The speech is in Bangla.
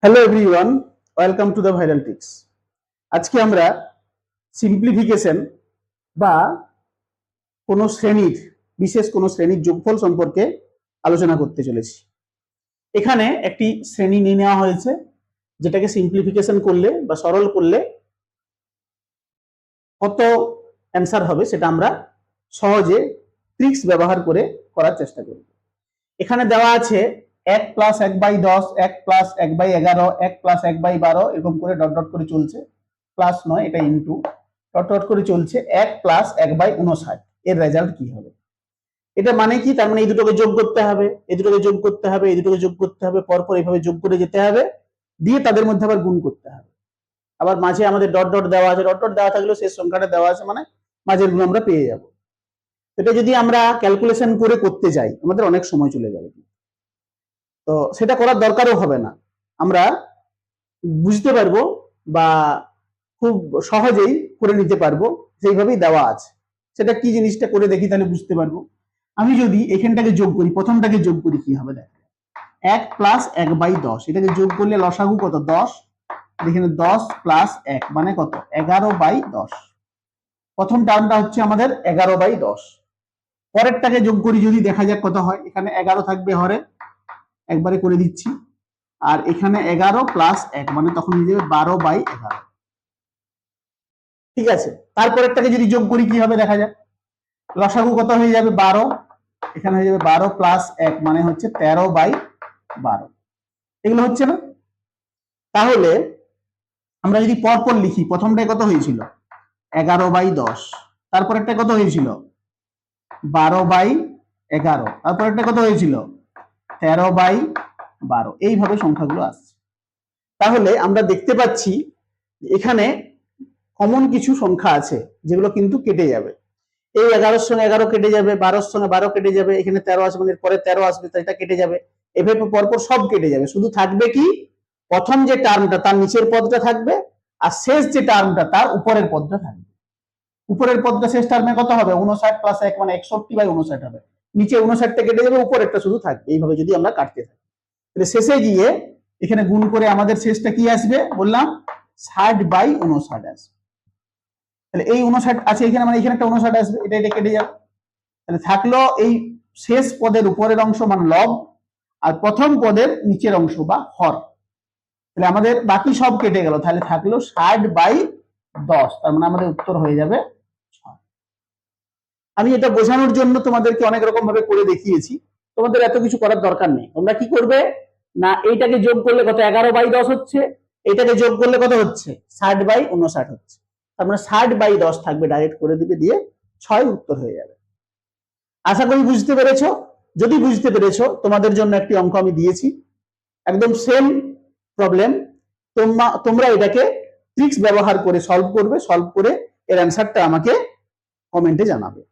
Hello everyone, welcome to the viral ticks. আজকে আমরা সিম্পলিফিকেশন বা বিশেষ কোনো শ্রেণীর যোগফল সম্পর্কে আলোচনা করতে চলেছি। এখানে একটি শ্রেণী নিয়ে নেওয়া হয়েছে, যেটাকে সিম্পলিফিকেশন করলে বা সরল করলে কত অ্যান্সার হবে সেটা আমরা সহজে ট্রিক্স ব্যবহার করে করার চেষ্টা করব। এখানে দেওয়া আছে 1 + 1/10, 1 + 1/11, 1 + 1/12, এরকম করে ডট ডট করে চলছে। প্লাস নয়, এটা ইনটু, ডট ডট করে চলছে। 1 + 1/59, এর রেজাল্ট কি হবে? এটা মানে কি? তার মানে এই দুটোকে যোগ করতে হবে, এই দুটোকে যোগ করতে হবে, এই দুটোকে যোগ করতে হবে, পরপর এইভাবে যোগ করে যেতে হবে, দিয়ে তাদের মধ্যে আবার গুণ করতে হবে। আবার মাঝে আমাদের ডট ডট দেওয়া আছে, ডট ডট দেওয়া থাকলেও শেষ সংখ্যাটা দেওয়া আছে, মানে মাঝের গুণ আমরা পেয়ে যাব। এটা যদি আমরা ক্যালকুলেশন করে করতে যাই, আমাদের অনেক সময় চলে যাবে, তো সেটা করার দরকারও হবে না। আমরা বুঝতে পারবো বা খুব সহজেই করে নিতে পারবো, সেইভাবেই দেওয়া আছে। সেটা কি জিনিসটা করে দেখি, তাহলে বুঝতে পারবো। আমি যদি এখানটাকে যোগ করি, প্রথমটাকে যোগ করি, কি হবে দেখ। 1 + 1/10, এটাকে যোগ করলে লসাগু কত? 10। এখানে 10 + 1 মানে কত? 11/10। প্রথম টার্মটা হচ্ছে আমাদের 11/10। পরেরটাকে যোগ করি যদি, দেখা যাক কত হয়। এখানে 11 থাকবে হরে, একবারে করে দিচ্ছি। আর এখানে 11 + 1 মানে তখন হয়ে যাবে 12/11। ঠিক আছে, তারপরেরটাকে যদি যোগ করি কি হবে দেখা যাক। লসাগু কত হয়ে যাবে? 12। এখানে হয়ে যাবে 12 + 1 মানে হচ্ছে 13/12। এগুলো হচ্ছে না? তাহলে আমরা যদি পরপর লিখি, প্রথমটায় কত হয়েছিল? 11/10। তারপরেরটা কত হয়েছিল? 12/11। তারপরেরটা কত হয়েছিল? 13/12। এইভাবে সংখ্যাগুলো আসছে। তাহলে আমরা দেখতে পাচ্ছি এখানে কমন কিছু সংখ্যা আছে যেগুলো কিন্তু কেটে যাবে। এই 11-র সঙ্গে 11 কেটে যাবে, 12-র সঙ্গে 12 কেটে যাবে, এখানে 13 আসবে, এর পরে 13 আসবে, তাই এটা কেটে যাবে। এভাবে পরপর সব কেটে যাবে। শুধু থাকবে কি? প্রথম যে টার্মটা তার নিচের পদটা থাকবে, আর শেষ যে টার্মটা তার উপরের পদটা থাকবে। উপরের পদটা শেষ টার্মে কত হবে? 59 + 1 মানে 61/59 হবে। নিচে 59টা কেটে যাবে, উপরেরটা শুধু থাকবে। এইভাবে যদি আমরা কাটতে থাকি, তাহলে শেষে গিয়ে এখানে গুণ করে আমাদের শেষটা কি আসবে? বললাম 60/59 আসবে। তাহলে এই 59 আছে এখানে, মানে এখানে একটা 59 আসবে, এটা কেটে যাবে। তাহলে থাকলো এই শেষ পদের উপরের অংশ মানে লব, আর প্রথম পদের নিচের অংশ বা হর। তাহলে আমাদের বাকি সব কেটে গেল, তাহলে থাকলো 60/10। তার মানে আমাদের উত্তর হয়ে যাবে 6। আমি এটা বোঝানোর জন্য তোমাদেরকে অনেক রকম ভাবে করে দেখিয়েছি। তোমাদের এত কিছু করার দরকার নেই। তোমরা কি করবে না, এইটাকে যোগ করলে কত? 11/10 হচ্ছে। এইটাকে যোগ করলে কত হচ্ছে? 60/59 হচ্ছে। তার মানে 60/10 থাকবে, ডাইরেক্ট করে দিবে, দিয়ে 6 উত্তর হয়ে যাবে। আশা করি বুঝতে পেরেছো। যদি বুঝতে পেরেছো, তোমাদের জন্য একটি অঙ্ক আমি দিয়েছি, একদম সেম প্রবলেম। তোমরা এটাকে ট্রিক্স ব্যবহার করে সলভ করবে, সলভ করে এর অ্যান্সারটা আমাকে কমেন্টে জানাবে।